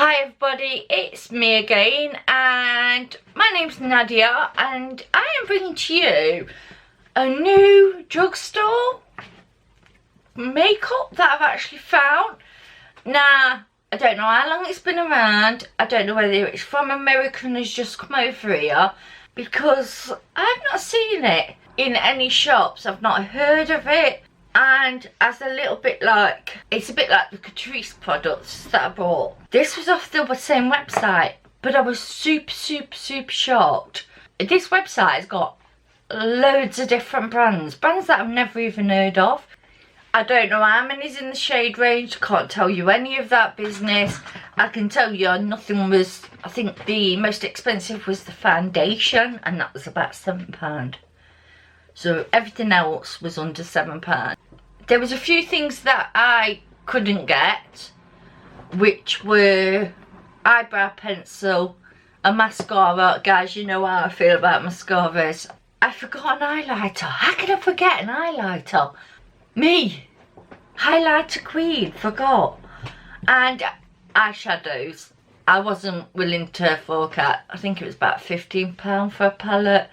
Hi everybody, it's me again, and my name's Nadia, and I am bringing to you a new drugstore makeup that I've actually found. Now, I don't know how long it's been around. I don't know whether it's from America and has just come over here, because I've not seen it in any shops. I've not heard of it. And as a little bit like, it's a bit like the Catrice products that I bought. This was off the same website, but I was super shocked. This website has got loads of different brands that I've never even heard of. I don't know how many's in the shade range, can't tell you any of that business. I can tell you nothing was, I think the most expensive was the foundation, and that was about £7. So everything else was under £7. There was a few things that I couldn't get, which were eyebrow pencil, a mascara. Guys, you know how I feel about mascaras. I forgot an highlighter. How can I forget an highlighter? Me, highlighter queen, forgot. And eyeshadows. I wasn't willing to fork out, I think it was about £15 for a palette.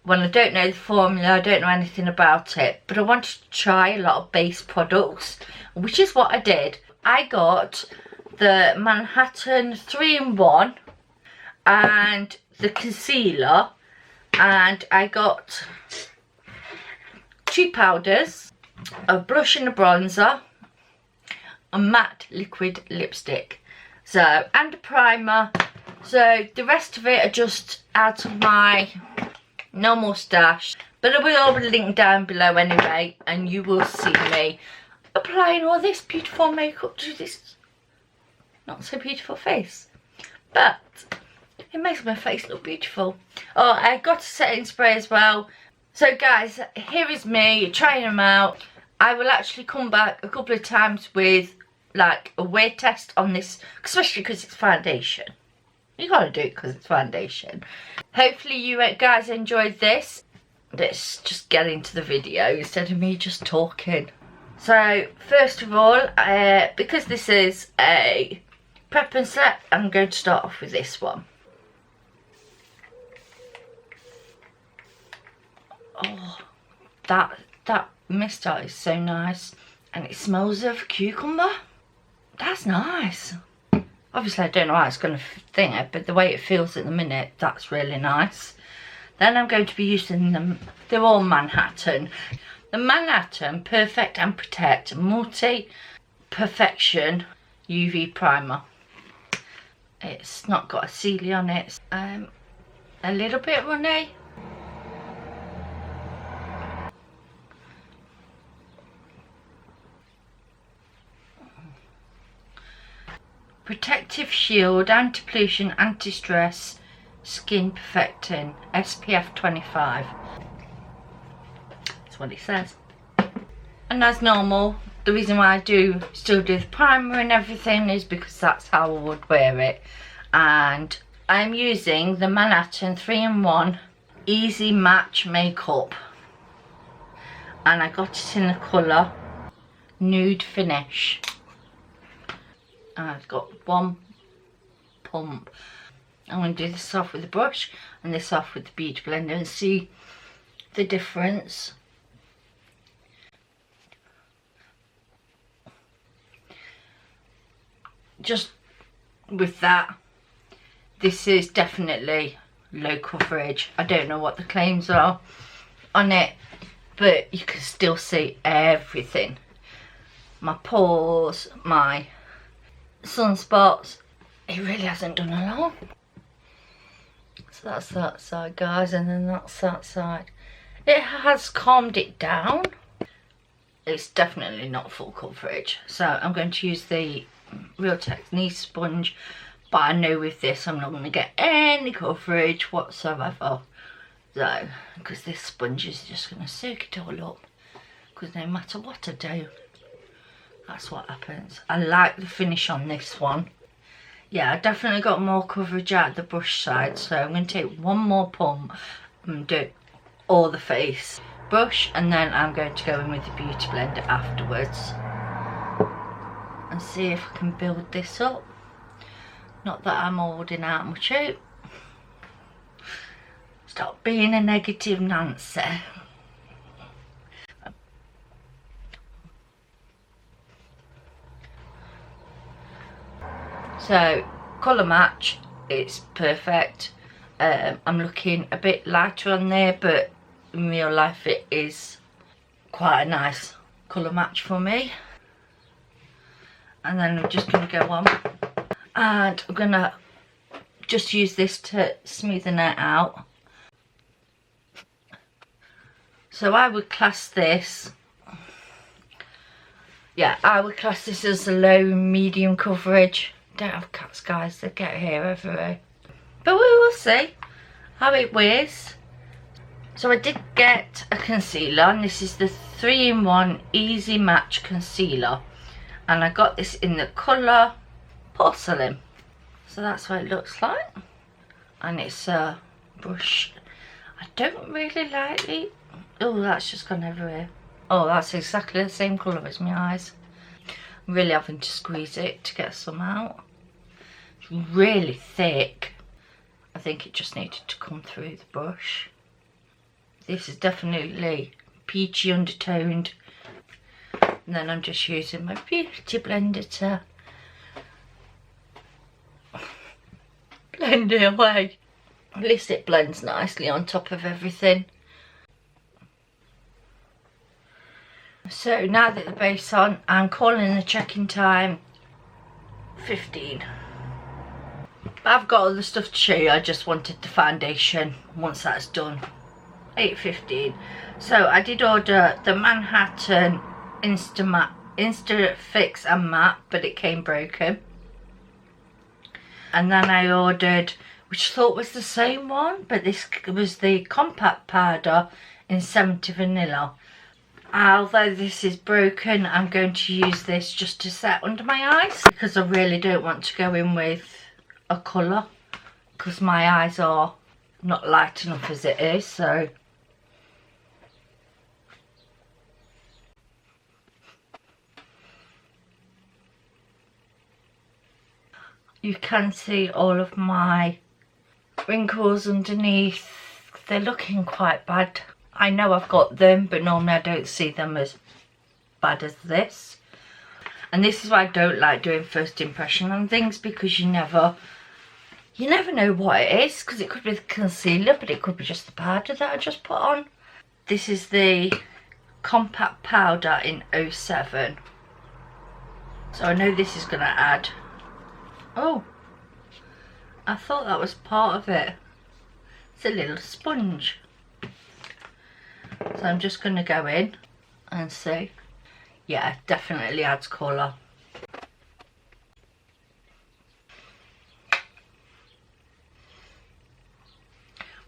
When I don't know the formula, I don't know anything about it, but I wanted to try a lot of base products, which is what I did. I got the Manhattan 3-in-1 and the concealer, and I got 2 powders, a blush and a bronzer, a matte liquid lipstick, so, and a primer. So the rest of it are just out of my normal stash, but it will all be linked down below anyway, and you will see me applying all this beautiful makeup to this not so beautiful face, but it makes my face look beautiful. Oh, I got a setting spray as well. So guys, here is me trying them out. I will actually come back a couple of times with like a wear test on this, especially because it's foundation. You gotta do it because it's foundation. Hopefully you guys enjoyed this. Let's just get into the video instead of me just talking. So first of all, because this is a prep and set, I'm going to start off with this one. Oh, that mister is so nice, and it smells of cucumber. That's nice. Obviously I don't know how it's going to thing it, but the way it feels at the minute, that's really nice. Then I'm going to be using them, they're all Manhattan. The Manhattan Perfect and Protect Multi Perfection UV Primer. It's not got a sealy on it. A little bit runny. Protective Shield, Anti-Pollution, Anti-Stress, Skin Perfecting, SPF 25. That's what it says. And as normal, the reason why I still do the primer and everything is because that's how I would wear it. And I'm using the Manhattan 3-in-1 Easy Match Makeup. And I got it in the colour Nude Finish. I've got one pump. I'm going to do this off with the brush and this off with the beauty blender and see the difference. Just with that, this is definitely low coverage. I don't know what the claims are on it, but you can still see everything. My pores, my sunspots, it really hasn't done a lot. So that's that side, guys, and then that's that side. It has calmed it down. It's definitely not full coverage, so I'm going to use the Real Technique sponge, but I know with this I'm not going to get any coverage whatsoever, so because this sponge is just going to soak it all up, because no matter what I do, that's what happens. I like the finish on this one. Yeah, I definitely got more coverage out of the brush side, so I'm going to take one more pump and do all the face. Brush, and then I'm going to go in with the beauty blender afterwards and see if I can build this up. Not that I'm holding out much hope. Stop being a negative Nancy. So, colour match, it's perfect. I'm looking a bit lighter on there, but in real life it is quite a nice colour match for me. And then I'm just going to go on, and I'm going to just use this to smoothen it out. So I would class this, yeah, I would class this as a low medium coverage. Don't have cats, guys, they get hair everywhere. But we will see how it wears. So I did get a concealer, and this is the 3-in-1 Easy Match Concealer. And I got this in the colour Porcelain. So that's what it looks like. And it's a brush. I don't really like it. Oh, that's just gone everywhere. Oh, that's exactly the same colour as my eyes. I'm really having to squeeze it to get some out. It's really thick. I think it just needed to come through the brush. This is definitely peachy undertoned. And then I'm just using my beauty blender to blend it away. At least it blends nicely on top of everything. So now that the base's on, I'm calling the check-in time 15. But I've got other stuff to show you. I just wanted the foundation. Once that's done, 8:15. So I did order the Manhattan Insta Fix and Matte, but it came broken. And then I ordered, which I thought was the same one, but this was the compact powder in 70 Vanilla. Although this is broken, I'm going to use this just to set under my eyes, because I really don't want to go in with a colour, because my eyes are not light enough as it is. So you can see all of my wrinkles underneath. They're looking quite bad. I know I've got them, but normally I don't see them as bad as this. And this is why I don't like doing first impression on things, because you never know what it is, because it could be the concealer, but it could be just the powder that I just put on. This is the compact powder in 07. So I know this is going to add. Oh, I thought that was part of it. It's a little sponge. So I'm just going to go in and see. Yeah, definitely adds colour.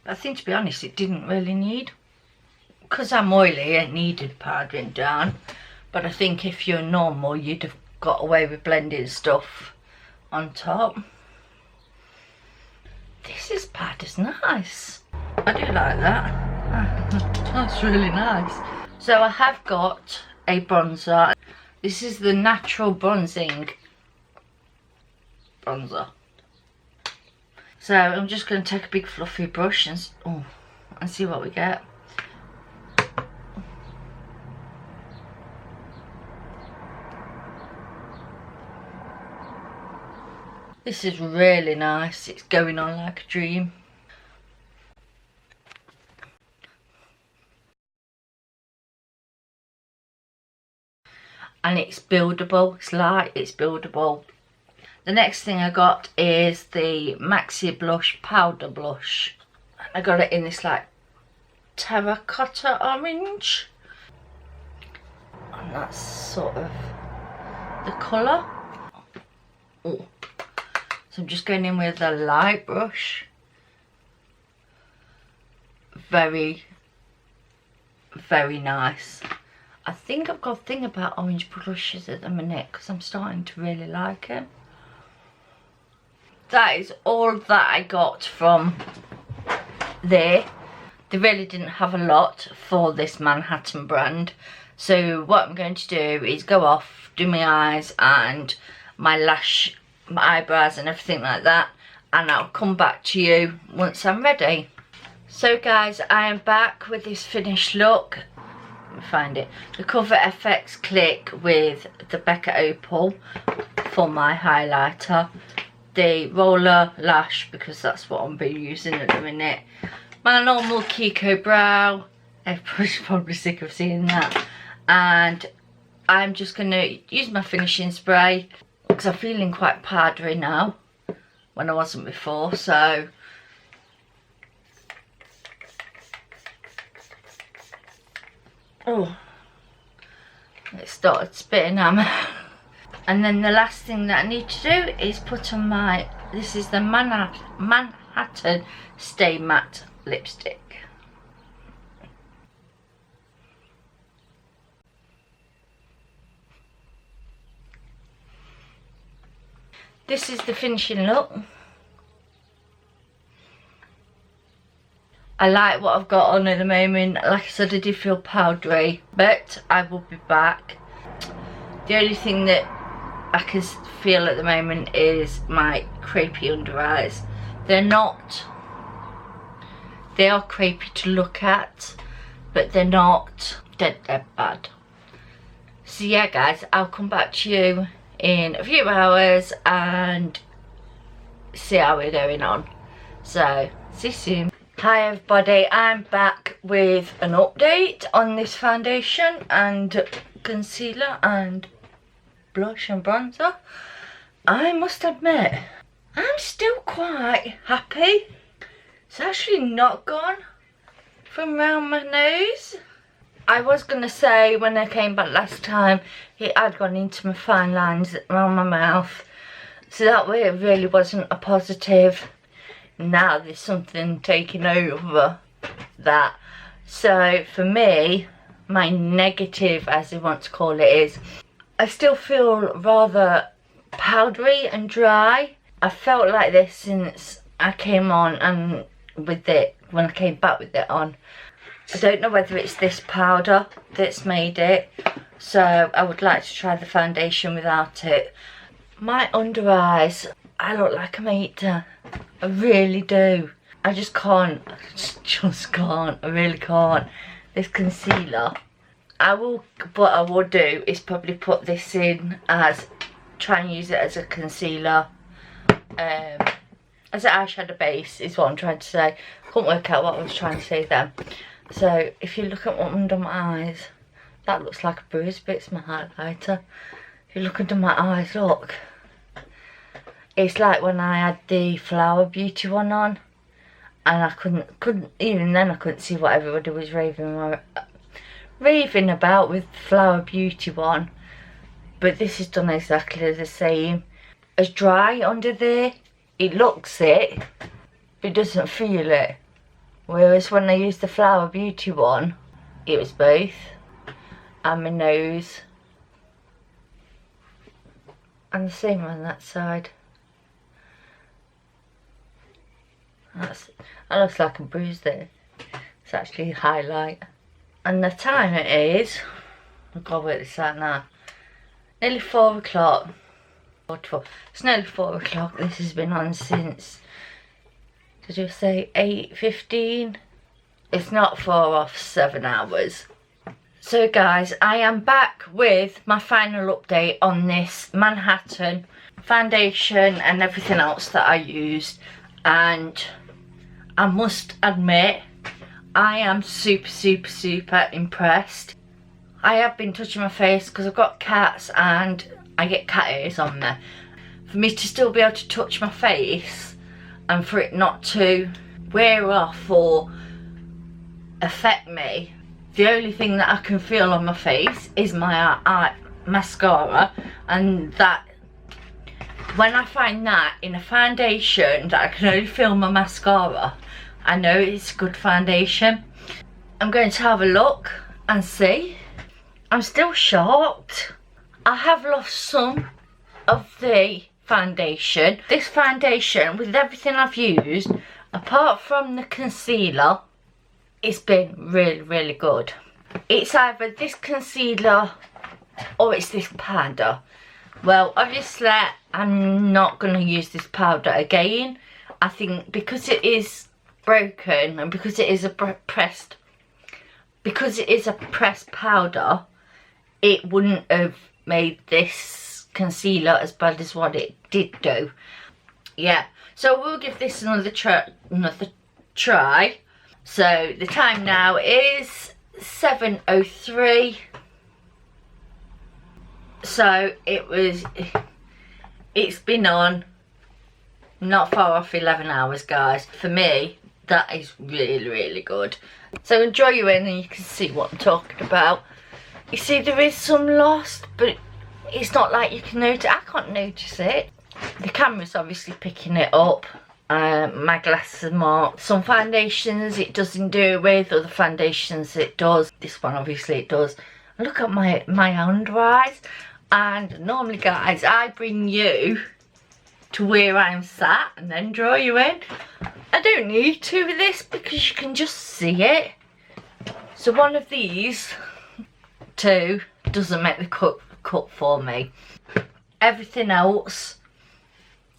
But I think, to be honest, it didn't really need. Because I'm oily, it needed powdering down. But I think if you're normal, you'd have got away with blending stuff on top. This powder's nice. I do like that. That's really nice. So I have got a bronzer. This is the Natural Bronzing bronzer. So I'm just going to take a big fluffy brush and see what we get. This is really nice. It's going on like a dream. And it's buildable. It's light, it's buildable. The next thing I got is the MAXI blush, powder blush. I got it in this like terracotta orange. And that's sort of the colour. Oh. So I'm just going in with a light brush. Very, very nice. I think I've got a thing about orange blushes at the minute, because I'm starting to really like it. That is all that I got from there. They really didn't have a lot for this Manhattan brand. So what I'm going to do is go off, do my eyes and my lash my eyebrows and everything like that, and I'll come back to you once I'm ready. So guys, I am back with this finished look. Let me find it. The Cover FX Click with the BECCA Opal for my highlighter. The roller lash, because that's what I'm been using at the minute. My normal KIKO brow. Everybody's probably sick of seeing that. And I'm just going to use my finishing spray because I'm feeling quite powdery now when I wasn't before. So oh, it started spitting at me. And then the last thing that I need to do is put on my, this is the Manhattan Stay Matte lipstick. This is the finishing look. I like what I've got on at the moment. Like I said, I did feel powdery, but I will be back. The only thing that I can feel at the moment is my crepey under eyes. They are crepey to look at, but they're not dead bad. So yeah guys, I'll come back to you in a few hours and see how we're going on. So see you soon. Hi everybody, I'm back with an update on this foundation and concealer and blush and bronzer. I must admit, I'm still quite happy. It's actually not gone from around my nose. I was going to say when I came back last time, it had gone into my fine lines around my mouth. So that way it really wasn't a positive. Now there's something taking over that. So for me, my negative, as they want to call it, is I still feel rather powdery and dry. I felt like this since I came on and with it, when I came back with it on. I don't know whether it's this powder that's made it, so I would like to try the foundation without it. My under eyes, I look like I'm eating. I really do. I just can't. Just can't. I really can't. This concealer. What I will do is probably put this in as, try and use it as a concealer. As an eyeshadow base is what I'm trying to say. Couldn't work out what I was trying to say then. So if you look at what under my eyes, that looks like a bruise, but it's my highlighter. If you look under my eyes, look. It's like when I had the Flower Beauty one on, and I couldn't even then I couldn't see what everybody was raving about with Flower Beauty one. But this is done exactly the same. As dry under there, it looks it, but it doesn't feel it. Whereas when I used the Flower Beauty one, it was both. And my nose. And the same on that side. That looks like a bruise there. It's actually a highlight. And the time it is, I've got to work this out now. Nearly 4 o'clock. It's nearly 4 o'clock. This has been on since, did you say 8:15? It's not far off 7 hours. So guys, I am back with my final update on this Manhattan foundation and everything else that I used. And I must admit, I am super impressed. I have been touching my face because I've got cats and I get cat ears on me. For me to still be able to touch my face and for it not to wear off or affect me, the only thing that I can feel on my face is my mascara. And that, when I find that in a foundation that I can only feel my mascara, I know it's good foundation. I'm going to have a look and see. I'm still shocked. I have lost some of the foundation. This foundation, with everything I've used, apart from the concealer, it's been really good. It's either this concealer or it's this powder. Well, obviously I'm not going to use this powder again. I think because it is broken and because it is a pressed powder, it wouldn't have made this concealer as bad as what it did do. Yeah, so we'll give this another try. So the time now is 7:03. So it's been on not far off 11 hours, guys. For me, that is really, really good. So enjoy your in and you can see what I'm talking about. You see there is some lost, but it's not like you can notice. I can't notice it. The camera's obviously picking it up. My glasses are marked. Some foundations it doesn't do it with, other foundations it does. This one obviously it does. Look at my under eyes. And normally, guys, I bring you to where I'm sat and then draw you in. I don't need to with this because you can just see it. So one of these two doesn't make the cut for me. Everything else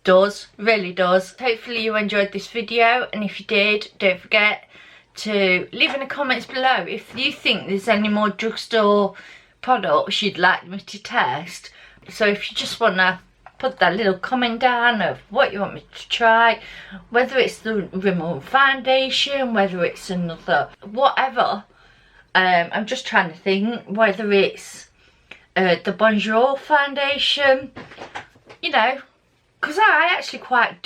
does, really does. Hopefully you enjoyed this video, and if you did, don't forget to leave in the comments below if you think there's any more drugstore products you'd like me to test. So if you just want to put that little comment down of what you want me to try, whether it's the Rimmel foundation, whether it's another whatever. I'm just trying to think whether it's the Bonjour foundation, you know, because I actually quite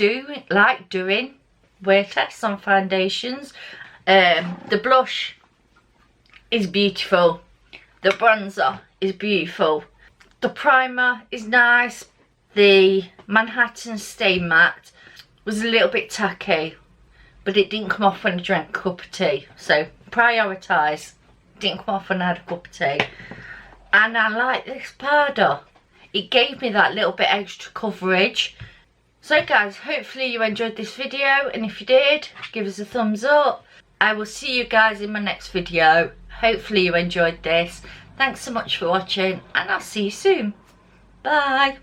like doing wear tests on foundations. The blush is beautiful, the bronzer is beautiful, the primer is nice, the Manhattan Stay Matte was a little bit tacky, but it didn't come off when I drank a cup of tea, so prioritise. Didn't come off when I had a cup of tea. And I like this powder, it gave me that little bit extra coverage. So guys, hopefully you enjoyed this video, and if you did, give us a thumbs up. I will see you guys in my next video. Hopefully you enjoyed this. Thanks so much for watching, and I'll see you soon. Bye.